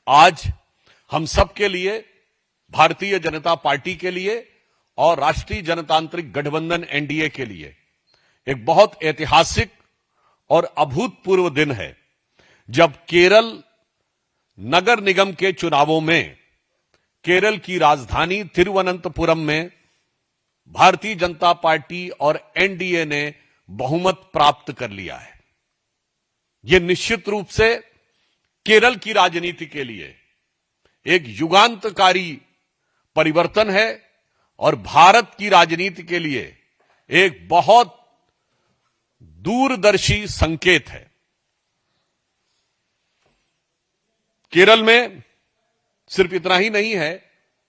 आज हम सब के लिए, भारतीय जनता पार्टी के लिए और राष्ट्रीय जनतांत्रिक गठबंधन एनडीए के लिए एक बहुत ऐतिहासिक और अभूतपूर्व दिन है, जब केरल नगर निगम के चुनावों में केरल की राजधानी तिरुवनंतपुरम में भारतीय जनता पार्टी और एनडीए ने बहुमत प्राप्त कर लिया है। यह निश्चित रूप से केरल की राजनीति के लिए एक युगांतकारी परिवर्तन है और भारत की राजनीति के लिए एक बहुत दूरदर्शी संकेत है। केरल में सिर्फ इतना ही नहीं है,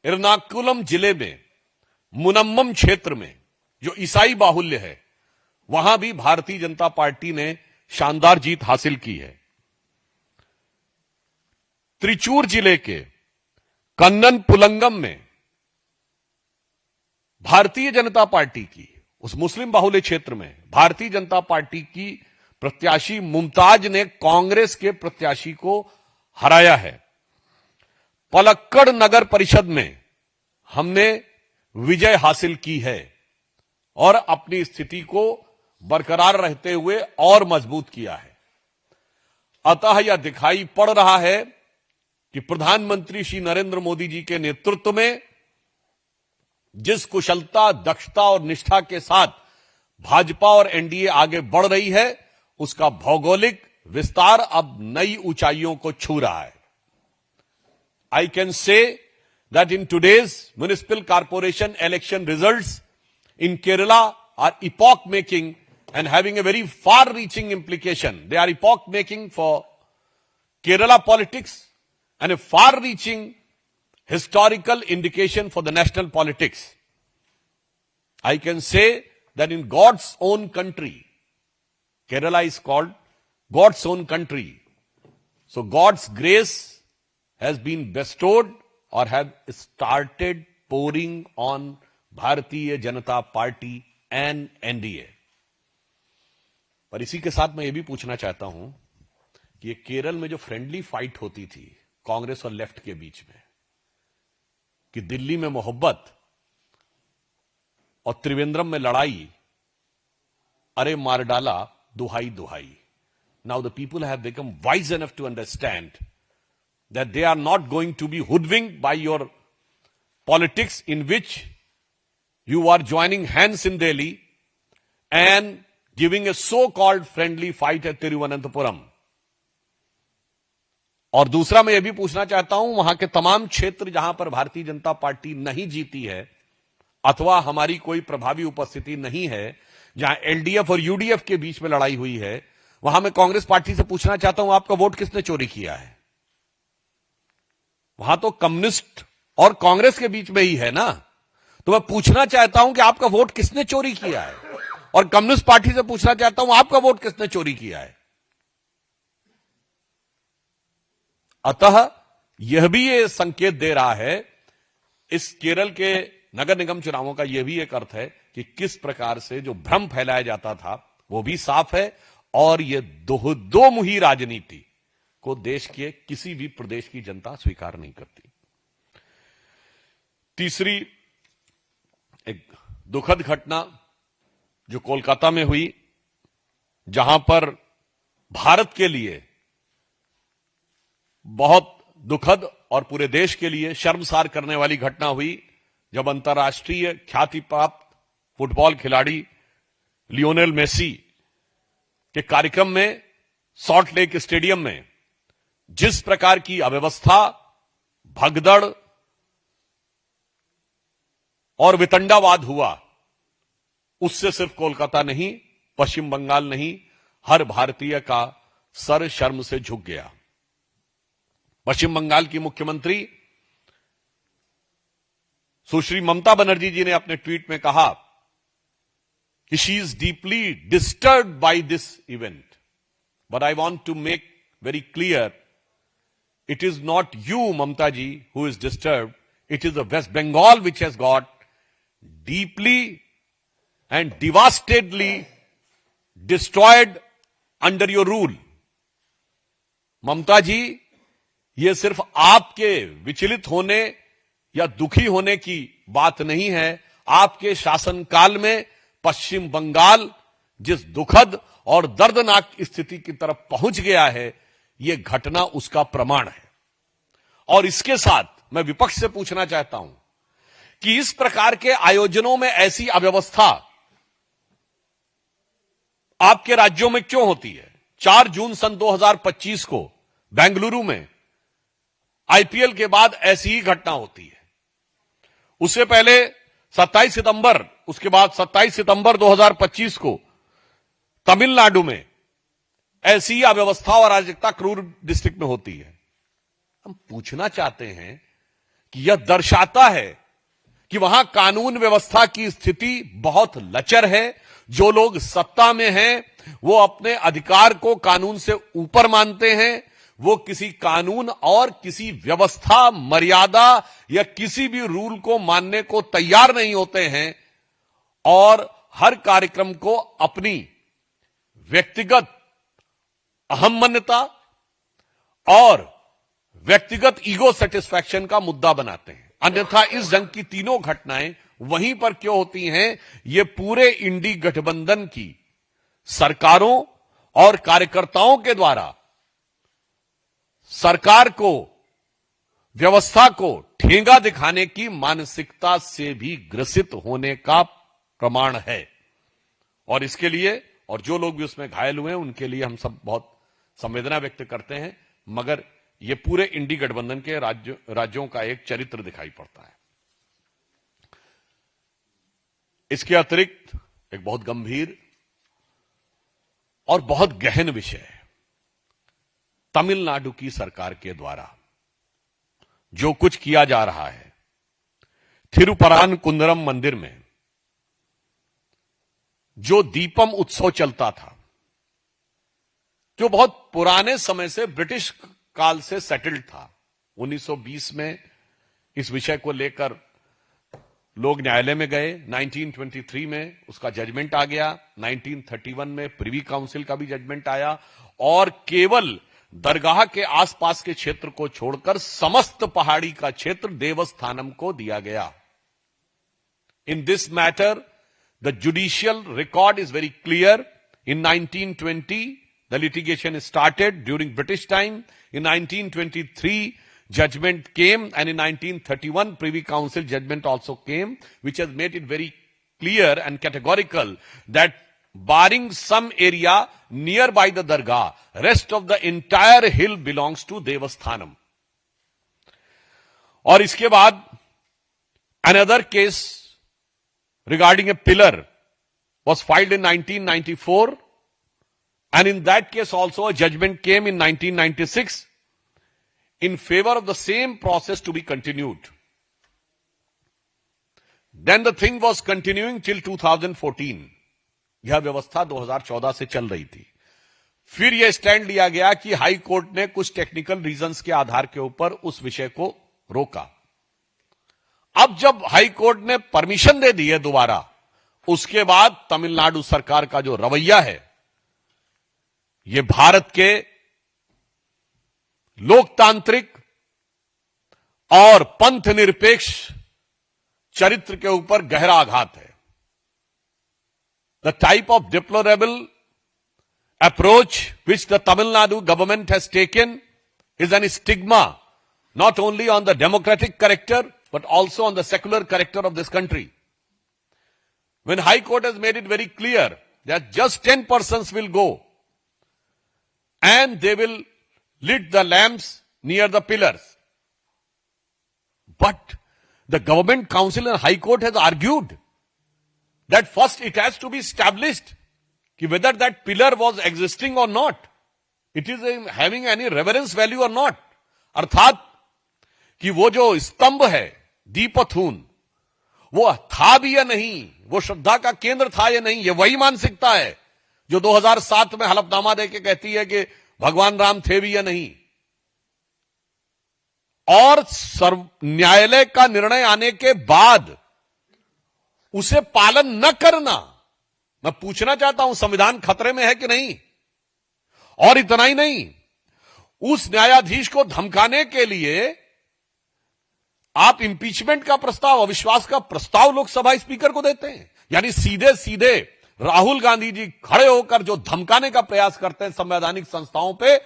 एर्नाकुलम जिले में मुनम्मम क्षेत्र में जो ईसाई बाहुल्य है, वहां भी भारतीय जनता पार्टी ने शानदार जीत हासिल की है। त्रिचूर जिले के कन्नन पुलंगम में भारतीय जनता पार्टी की, उस मुस्लिम बाहुल्य क्षेत्र में भारतीय जनता पार्टी की प्रत्याशी मुमताज ने कांग्रेस के प्रत्याशी को हराया है। पलक्कड़ नगर परिषद में हमने विजय हासिल की है और अपनी स्थिति को बरकरार रहते हुए और मजबूत किया है। अतः यह दिखाई पड़ रहा है कि प्रधानमंत्री श्री नरेंद्र मोदी जी के नेतृत्व में जिस कुशलता, दक्षता और निष्ठा के साथ भाजपा और एनडीए आगे बढ़ रही है, उसका भौगोलिक विस्तार अब नई ऊंचाइयों को छू रहा है। I can say that in today's municipal corporation election results in Kerala are epoch-making and having a very far-reaching implication. They are epoch-making for Kerala politics and a far-reaching historical indication for the national politics. I can say that in God's own country, Kerala is called God's own country. So God's grace has been bestowed or have started pouring on Bharatiya Janata party and NDA. पर इसी के साथ मैं ये भी पूछना चाहता हूं कि ये केरल में जो फ्रेंडली फाइट होती थी कांग्रेस और लेफ्ट के बीच में, कि दिल्ली में मोहब्बत और त्रिवेंद्रम में लड़ाई, अरे मार डाला दुहाई दुहाई। Now the people have become wise enough to understand that they are not going to be hoodwinked by your politics in which you are joining hands in Delhi and giving a so-called friendly fight at Tiruvananthapuram. और दूसरा मैं यह भी पूछना चाहता हूं, वहां के तमाम क्षेत्र जहां पर भारतीय जनता पार्टी नहीं जीती है अथवा हमारी कोई प्रभावी उपस्थिति नहीं है, जहां एलडीएफ और यूडीएफ के बीच में लड़ाई हुई है, वहां मैं कांग्रेस पार्टी से पूछना चाहता हूं, आपका वोट किसने चोरी किया है? वहां तो कम्युनिस्ट और कांग्रेस के बीच में ही है ना। तो मैं पूछना चाहता हूं कि आपका वोट किसने चोरी किया है, और कम्युनिस्ट पार्टी से पूछना चाहता हूं आपका वोट किसने चोरी किया है। अतः यह भी ये संकेत दे रहा है, इस केरल के नगर निगम चुनावों का यह भी एक अर्थ है कि किस प्रकार से जो भ्रम फैलाया जाता था वो भी साफ है, और यह दो मुही राजनीति को देश के किसी भी प्रदेश की जनता स्वीकार नहीं करती। तीसरी एक दुखद घटना जो कोलकाता में हुई, जहां पर भारत के लिए बहुत दुखद और पूरे देश के लिए शर्मसार करने वाली घटना हुई, जब अंतर्राष्ट्रीय ख्याति प्राप्त फुटबॉल खिलाड़ी लियोनेल मेसी के कार्यक्रम में सॉल्ट लेक स्टेडियम में जिस प्रकार की अव्यवस्था, भगदड़ और वितंडावाद हुआ, उससे सिर्फ कोलकाता नहीं, पश्चिम बंगाल नहीं, हर भारतीय का सर शर्म से झुक गया। पश्चिम बंगाल की मुख्यमंत्री सुश्री ममता बनर्जी जी ने अपने ट्वीट में कहा कि she is deeply disturbed by this event, but I want to make very clear, it is not you, Mamta ji, who is disturbed. It is the West Bengal which has got deeply and devastedly destroyed under your rule. Mamta ji, यह सिर्फ आपके विचलित होने या दुखी होने की बात नहीं है। आपके शासनकाल में पश्चिम बंगाल जिस दुखद और दर्दनाक स्थिति की तरफ पहुंच गया है, यह घटना उसका प्रमाण है। और इसके साथ मैं विपक्ष से पूछना चाहता हूं कि इस प्रकार के आयोजनों में ऐसी अव्यवस्था आपके राज्यों में क्यों होती है? 4 जून सन 2025 को बेंगलुरु में आईपीएल के बाद ऐसी ही घटना होती है। उससे पहले 27 सितंबर, उसके बाद 27 सितंबर 2025 को तमिलनाडु में ऐसी ही अव्यवस्था और अराजकता क्रूर डिस्ट्रिक्ट में होती है। हम पूछना चाहते हैं कि यह दर्शाता है कि वहां कानून व्यवस्था की स्थिति बहुत लचर है। जो लोग सत्ता में हैं वो अपने अधिकार को कानून से ऊपर मानते हैं। वो किसी कानून और किसी व्यवस्था, मर्यादा या किसी भी रूल को मानने को तैयार नहीं होते हैं और हर कार्यक्रम को अपनी व्यक्तिगत अहम्मन्यता और व्यक्तिगत ईगो सेटिस्फैक्शन का मुद्दा बनाते हैं। अन्यथा इस ढंग की तीनों घटनाएं वहीं पर क्यों होती हैं? ये पूरे इंडी गठबंधन की सरकारों और कार्यकर्ताओं के द्वारा सरकार को, व्यवस्था को ठेंगा दिखाने की मानसिकता से भी ग्रसित होने का प्रमाण है। और इसके लिए, और जो लोग भी उसमें घायल हुए हैं उनके लिए हम सब बहुत संवेदना व्यक्त करते हैं। मगर यह पूरे इंडी गठबंधन के राज्यों का एक चरित्र दिखाई पड़ता है। इसके अतिरिक्त एक बहुत गंभीर और बहुत गहन विषय है, तमिलनाडु की सरकार के द्वारा जो कुछ किया जा रहा है। थिरुपरानकुंद्रम मंदिर में जो दीपम उत्सव चलता था, जो बहुत पुराने समय से ब्रिटिश काल से सेटल्ड था, 1920 में इस विषय को लेकर लोग न्यायालय में गए। 1923 में उसका जजमेंट आ गया। 1931 में प्रिवी काउंसिल का भी जजमेंट आया और केवल दरगाह के आसपास के क्षेत्र को छोड़कर समस्त पहाड़ी का क्षेत्र देवस्थानम को दिया गया। In this matter the judicial record is very clear. In 1920 the litigation started during British time. In 1923 judgment came, and in 1931 Privy Council judgment also came, which has made it very clear and categorical that barring some area nearby the dargah, rest of the entire hill belongs to Devasthanam. और इसके बाद another case regarding a pillar was filed in 1994, and in that case also a judgment came in 1996 in favor of the same process to be continued. Then the thing was continuing till 2014. यह व्यवस्था 2014 से चल रही थी। फिर यह stand लिया गया कि हाई कोर्ट ने कुछ टेक्निकल रीजंस के आधार के ऊपर उस विषय को रोका। अब जब हाई कोर्ट ने परमिशन दे दी है दोबारा, उसके बाद तमिलनाडु सरकार का जो रवैया है, यह भारत के लोकतांत्रिक और पंथ निरपेक्ष चरित्र के ऊपर गहरा आघात है। The type of deplorable approach which the Tamil Nadu government has taken is an stigma not only on the democratic character but also on the secular character of this country. When High Court has made it very clear that just 10 persons will go and they will lit the lamps near the pillars. But the government council and High Court has argued that first it has to be established whether that pillar was existing or not. It is having any reverence value or not. अर्थात कि वो जो स्तंभ है दीपथून, वो था भी या नहीं, वो श्रद्धा का केंद्र था या नहीं, ये वही मानसिकता है जो 2007 में हलफनामा देके कहती है कि भगवान राम थे भी या नहीं। और न्यायालय का निर्णय आने के बाद उसे पालन न करना, मैं पूछना चाहता हूं संविधान खतरे में है कि नहीं। और इतना ही नहीं, उस न्यायाधीश को धमकाने के लिए आप इंपीचमेंट का प्रस्ताव, अविश्वास का प्रस्ताव लोकसभा स्पीकर को देते हैं। यानी सीधे सीधे राहुल गांधी जी खड़े होकर जो धमकाने का प्रयास करते हैं संवैधानिक संस्थाओं पे,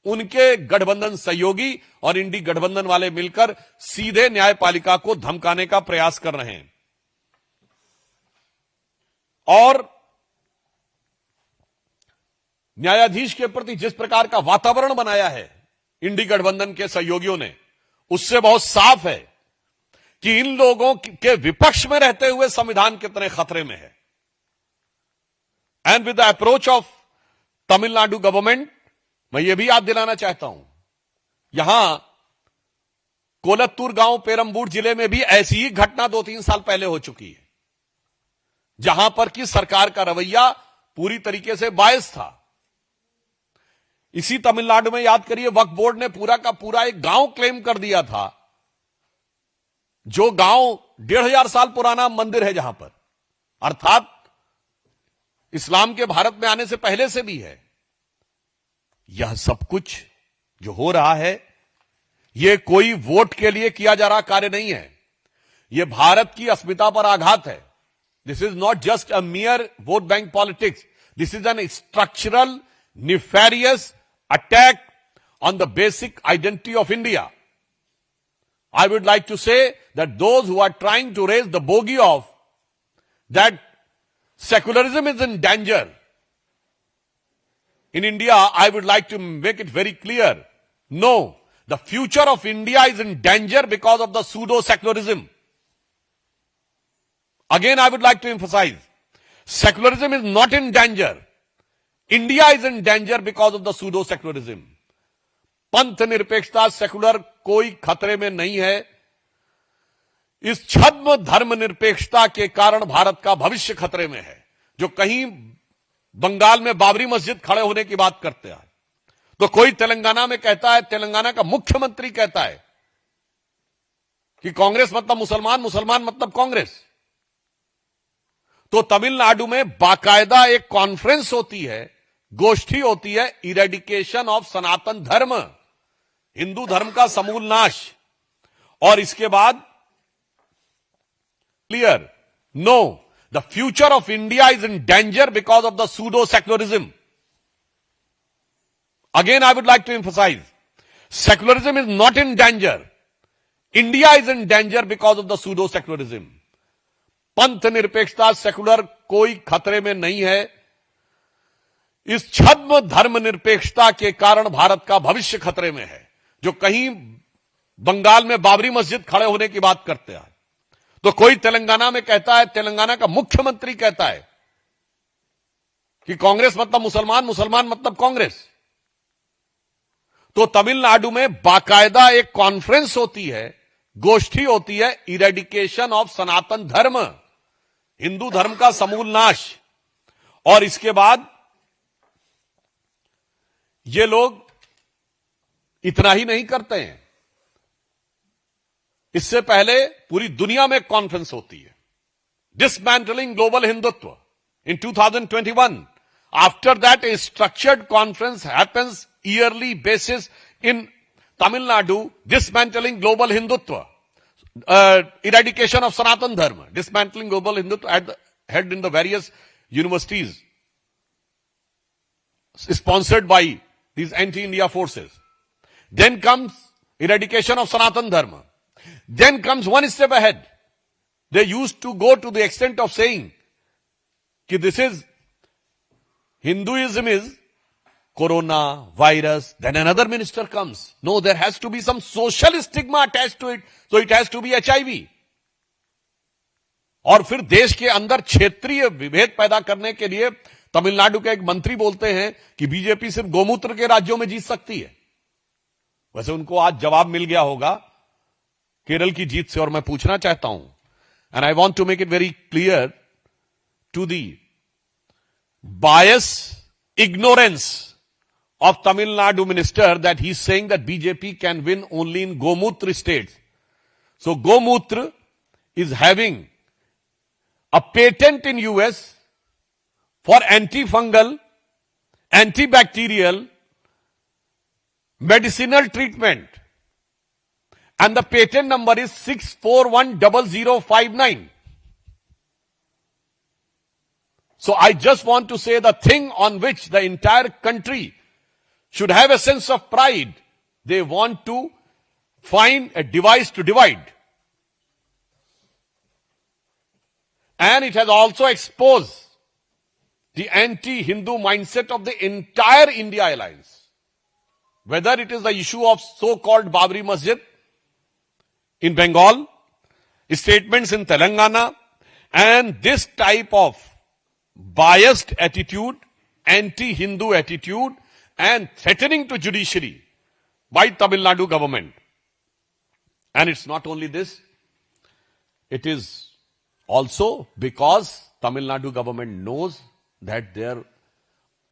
उनके गठबंधन सहयोगी और इंडी गठबंधन वाले मिलकर सीधे न्यायपालिका को धमकाने का प्रयास कर रहे हैं। और न्यायाधीश के प्रति जिस प्रकार का वातावरण बनाया है इंडी गठबंधन के सहयोगियों ने, उससे बहुत साफ है कि इन लोगों के विपक्ष में रहते हुए संविधान कितने खतरे में है। And with the approach of Tamil Nadu government, मैं यह भी याद दिलाना चाहता हूं, यहां कोलत्तूर गांव पेरंबूर जिले में भी ऐसी ही घटना 2-3 साल पहले हो चुकी है, जहां पर कि सरकार का रवैया पूरी तरीके से बायस था। इसी तमिलनाडु में याद करिए, वक्फ बोर्ड ने पूरा का पूरा एक गांव क्लेम कर दिया था, जो गांव 1500 साल पुराना मंदिर है, जहां पर अर्थात इस्लाम के भारत में आने से पहले से भी है। यह सब कुछ जो हो रहा है, यह कोई वोट के लिए किया जा रहा कार्य नहीं है, यह भारत की अस्मिता पर आघात है। This is not just a मियर vote bank politics, this is an structural nefarious attack on the basic identity of India. I would like to say that those who are trying to raise the bogey of that secularism is in danger in India, I would like to make it very clear. No, the future of India is in danger because of the pseudo-secularism. Again, I would like to emphasize, secularism is not in danger. India is in danger because of the pseudo-secularism. पंथ निरपेक्षता, secular कोई खतरे में नहीं है। इस छद्म धर्म निरपेक्षता के कारण भारत का भविष्य खतरे में है। जो कहीं बंगाल में बाबरी मस्जिद खड़े होने की बात करते हैं, तो कोई तेलंगाना में कहता है, तेलंगाना का मुख्यमंत्री कहता है कि कांग्रेस मतलब मुसलमान, मुसलमान मतलब कांग्रेस। तो तमिलनाडु में बाकायदा एक कॉन्फ्रेंस होती है, गोष्ठी होती है, इरेडिकेशन ऑफ सनातन धर्म, हिंदू धर्म का समूल नाश। और इसके बाद clear, no, the future of India is in danger because of the pseudo secularism. Again I would like to emphasise, secularism is not in danger, India is in danger because of the pseudo secularism. पंथ निरपेक्षता, secular कोई खतरे में नहीं है। इस छद्म धर्म निरपेक्षता के कारण भारत का भविष्य खतरे में है। जो कहीं बंगाल में बाबरी मस्जिद खड़े होने की बात करते हैं, तो कोई तेलंगाना में कहता है, तेलंगाना का मुख्यमंत्री कहता है कि कांग्रेस मतलब मुसलमान, मुसलमान मतलब कांग्रेस। तो तमिलनाडु में बाकायदा एक कॉन्फ्रेंस होती है, गोष्ठी होती है, इरेडिकेशन ऑफ सनातन धर्म, हिंदू धर्म का समूल नाश। और इसके बाद ये लोग इतना ही नहीं करते हैं, इससे पहले पूरी दुनिया में कॉन्फ्रेंस होती है, dismantling global Hindutva in 2021। After that A structured conference happens yearly basis in Tamil Nadu, dismantling global Hindutva, eradication of Sanatan Dharma, dismantling global Hindutva held in the various universities sponsored by these anti-India forces. Then comes eradication of Sanatan Dharma. Then comes one step ahead. They used to go to the extent of saying that this is, Hinduism is corona, virus. Then another minister comes. No, there has to be some social stigma attached to it. So it has to be HIV. और फिर देश के अंदर क्षेत्रीय विभेद पैदा करने के लिए तमिलनाडु के एक मंत्री बोलते हैं कि बीजेपी सिर्फ गोमूत्र के राज्यों में जीत सकती है। वैसे उनको आज जवाब मिल गया होगा केरल की जीत से। और मैं पूछना चाहता हूं, and I want to make it very clear to the bias ignorance of Tamil Nadu minister that he's saying that BJP can win only in Gomutra states. So Gomutra is having a patent in US for antifungal, antibacterial medicinal treatment. And the patent number is 6410059. So I just want to say the thing on which the entire country should have a sense of pride. They want to find a device to divide. And it has also exposed the anti-Hindu mindset of the entire India alliance. Whether it is the issue of so-called Babri Masjid in Bengal, statements in Telangana, and this type of biased attitude, anti-Hindu attitude, and threatening to judiciary by Tamil Nadu government. And it's not only this, it is also because Tamil Nadu government knows that their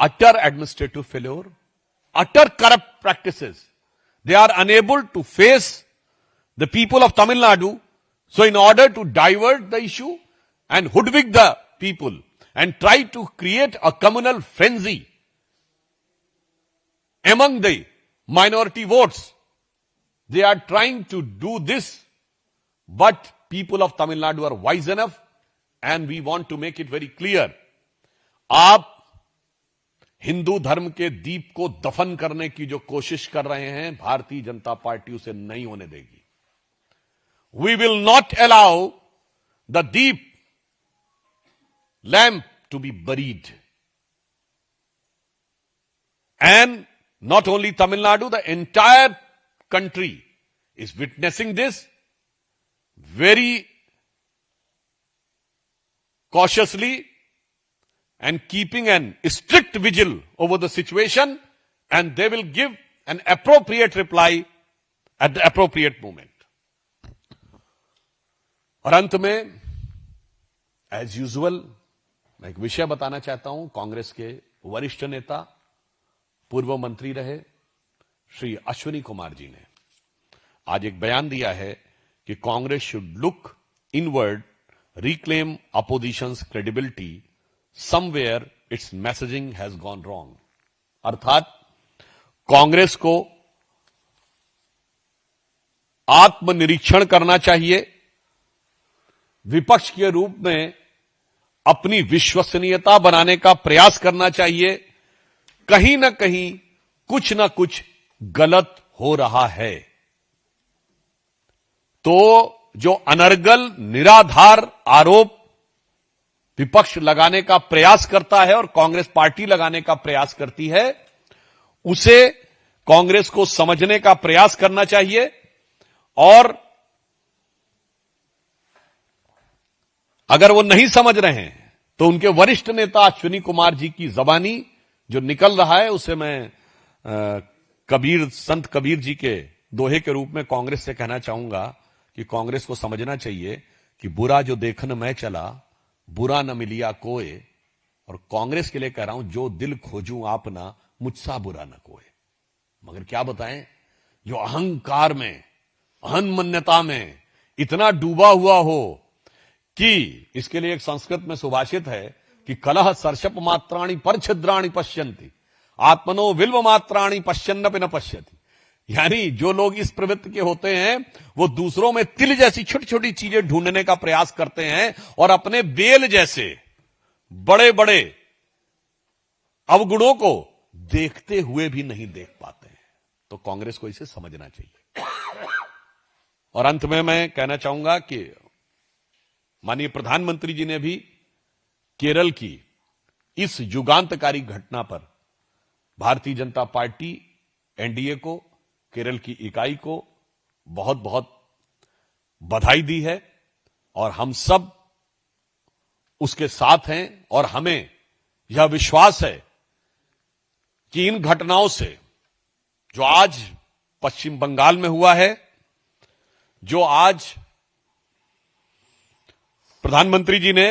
utter administrative failure, utter corrupt practices, they are unable to face the people of Tamil Nadu. So in order to divert the issue and hoodwink the people and try to create a communal frenzy among the minority votes, they are trying to do this, but people of Tamil Nadu are wise enough, and we want to make it very clear. आप हिंदू धर्म के दीप को दफन करने की जो कोशिश कर रहे हैं, भारतीय जनता पार्टी उसे नहीं होने देगी. We will not allow the deep lamp to be buried. And not only Tamil Nadu, the entire country is witnessing this very cautiously and keeping an strict vigil over the situation, and they will give an appropriate reply at the appropriate moment. और अंत में as usual मैं एक विषय बताना चाहता हूं. कांग्रेस के वरिष्ठ नेता, पूर्व मंत्री रहे श्री अश्विनी कुमार जी ने आज एक बयान दिया है कि Congress should look inward, reclaim oppositions credibility, somewhere it's messaging has gone wrong. अर्थात कांग्रेस को आत्मनिरीक्षण करना चाहिए, विपक्ष के रूप में अपनी विश्वसनीयता बनाने का प्रयास करना चाहिए. कहीं ना कहीं कुछ ना कुछ गलत हो रहा है. तो जो अनर्गल निराधार आरोप विपक्ष लगाने का प्रयास करता है और कांग्रेस पार्टी लगाने का प्रयास करती है, उसे कांग्रेस को समझने का प्रयास करना चाहिए. और अगर वो नहीं समझ रहे हैं तो उनके वरिष्ठ नेता अश्विनी कुमार जी की जबानी जो निकल रहा है, उसे मैं संत कबीर जी के दोहे के रूप में कांग्रेस से कहना चाहूंगा कि कांग्रेस को समझना चाहिए कि बुरा जो देखन मैं चला, बुरा न मिलिया कोई. और कांग्रेस के लिए कह रहा हूं, जो दिल खोजूं आपना, मुझसा बुरा न कोई. मगर क्या बताएं, जो अहंकार में, अहंमन्यता में इतना डूबा हुआ हो कि इसके लिए एक संस्कृत में सुभाषित है कि कलह सर्षप मात्राणि पर छिद्राणि पश्यन्ति, आत्मनो विल्व मात्राणि पश्यन्नपि न पश्यति. यानी जो लोग इस प्रवृत्ति के होते हैं, वो दूसरों में तिल जैसी छोटी छोटी चीजें ढूंढने का प्रयास करते हैं और अपने बेल जैसे बड़े बड़े अवगुणों को देखते हुए भी नहीं देख पाते हैं. तो कांग्रेस को इसे समझना चाहिए. और अंत में मैं कहना चाहूंगा कि माननीय प्रधानमंत्री जी ने भी केरल की इस युगांतकारी घटना पर भारतीय जनता पार्टी, एनडीए को, केरल की इकाई को बहुत बहुत बधाई दी है. और हम सब उसके साथ हैं और हमें यह विश्वास है कि इन घटनाओं से, जो आज पश्चिम बंगाल में हुआ है, जो आज प्रधानमंत्री जी ने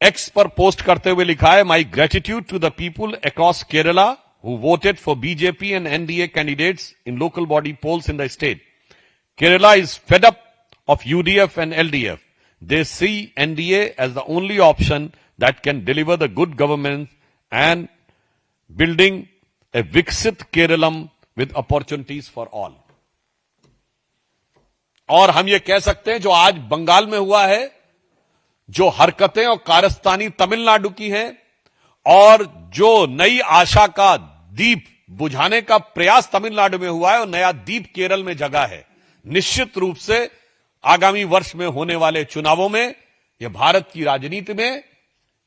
एक्स पर पोस्ट करते हुए लिखा है, my gratitude to the people across Kerala who voted for BJP and NDA candidates in local body polls in the state. Kerala is fed up of UDF and LDF. They see NDA as the only option that can deliver the good government and building a Viksit Keralam with opportunities for all. और हम ये कह सकते हैं जो आज बंगाल में हुआ है, जो हरकतें और कारस्तानी तमिलनाडु की है, और जो नई आशा का दीप बुझाने का प्रयास तमिलनाडु में हुआ है और नया दीप केरल में जगा है, निश्चित रूप से आगामी वर्ष में होने वाले चुनावों में यह भारत की राजनीति में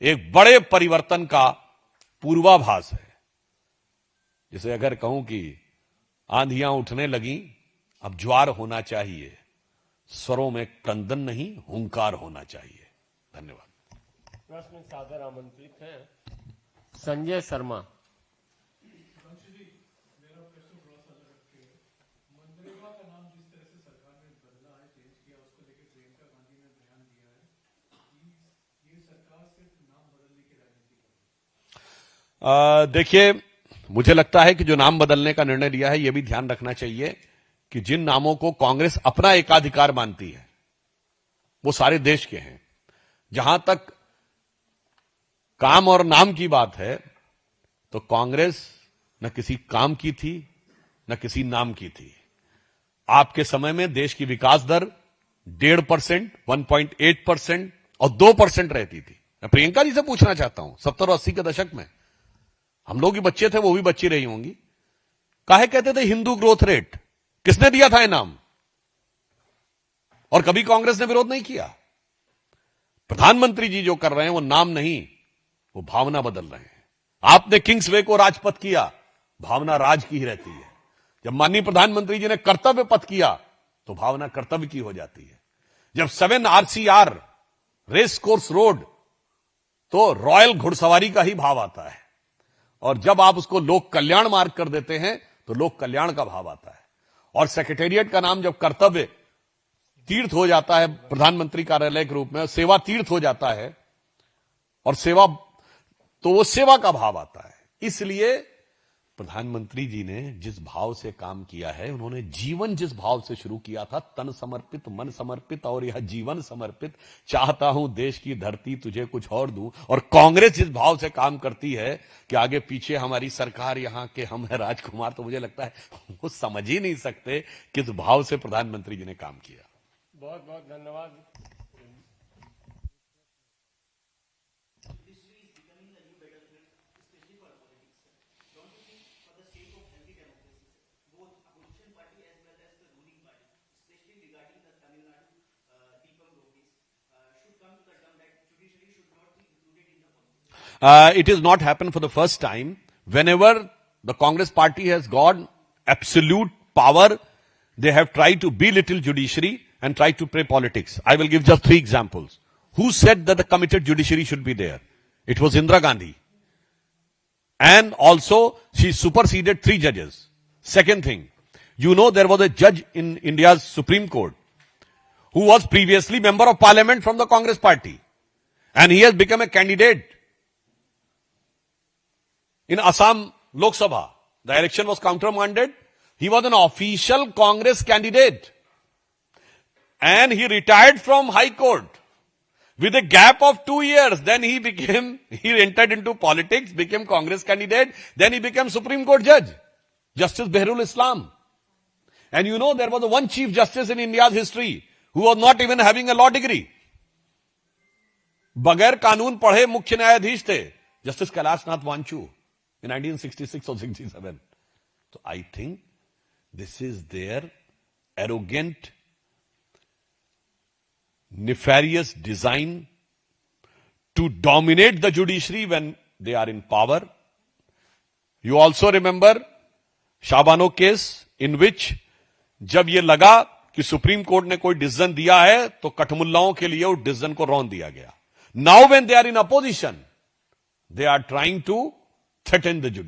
एक बड़े परिवर्तन का पूर्वाभास है। जिसे अगर कहूं कि आंधियां उठने लगी, अब ज्वार होना चाहिए, स्वरों में क्रंदन नहीं हुंकार होना चाहिए। धन्यवाद। प्रश्न सादर आमंत्रित है संजय शर्मा। देखिए, मुझे लगता है कि जो नाम बदलने का निर्णय लिया है, यह भी ध्यान रखना चाहिए कि जिन नामों को कांग्रेस अपना एकाधिकार मानती है वो सारे देश के हैं। जहां तक काम और नाम की बात है तो कांग्रेस न किसी काम की थी न किसी नाम की थी। आपके समय में देश की विकास दर 1.5%, 1.8% और 2% रहती थी। मैं प्रियंका जी से पूछना चाहता हूं, 70 और 80 के दशक में हम लोग भी बच्चे थे, वो भी बच्ची रही होंगी, काहे कहते थे हिंदू ग्रोथ रेट? किसने दिया था ये नाम? और कभी कांग्रेस ने विरोध नहीं किया। प्रधानमंत्री जी जो कर रहे हैं वो नाम नहीं, वो भावना बदल रहे हैं। आपने किंग्सवे को राजपथ किया, भावना राज की ही रहती है। जब माननीय प्रधानमंत्री जी ने कर्तव्य पथ किया तो भावना कर्तव्य की हो जाती है। जब 7 RCR रेस कोर्स रोड, तो रॉयल घुड़सवारी का ही भाव आता है। और जब आप उसको लोक कल्याण मार्ग कर देते हैं तो लोक कल्याण का भाव आता है। और सेक्रेटेरिएट का नाम जब कर्तव्य तीर्थ हो जाता है प्रधानमंत्री कार्यालय के रूप में, सेवा तीर्थ हो जाता है, और सेवा, तो वो सेवा का भाव आता है। इसलिए प्रधानमंत्री जी ने जिस भाव से काम किया है, उन्होंने जीवन जिस भाव से शुरू किया था, तन समर्पित, मन समर्पित और यह जीवन समर्पित, चाहता हूं देश की धरती तुझे कुछ और दूं। और कांग्रेस जिस भाव से काम करती है कि आगे पीछे हमारी सरकार, यहां के हम है राजकुमार, तो मुझे लगता है वो समझ ही नहीं सकते किस भाव से प्रधानमंत्री जी ने काम किया। बहुत बहुत धन्यवाद। It is not happened for the first time. Whenever the Congress party has got absolute power, they have tried to belittle judiciary and try to play politics. I will give just 3 examples. Who said that the committed judiciary should be there? It was Indira Gandhi. And also, she superseded 3 judges. Second thing, you know there was a judge in India's Supreme Court who was previously member of parliament from the Congress party. And he has become a candidate in Assam Lok Sabha. The election was countermanded. He was an official Congress candidate. And he retired from High Court with a gap of 2 years. Then he entered into politics, became Congress candidate. Then he became Supreme Court judge, Justice Behrul Islam. And you know there was one Chief Justice in India's history who was not even having a law degree. बगैर कानून पढ़े मुख्य न्यायाधीश थे, justice Kailashnath Wanchu, in 1966 or 67. So I think this is their arrogant, nefarious design to dominate the judiciary when they are in power. You also remember Shabano case in which जब ये लगा कि सुप्रीम कोर्ट ने कोई डिसीजन दिया है तो कठमुल्लाओं के लिए उस डिसीजन को रौंद दिया गया. Now when they are in opposition, they are trying to threaten the judiciary.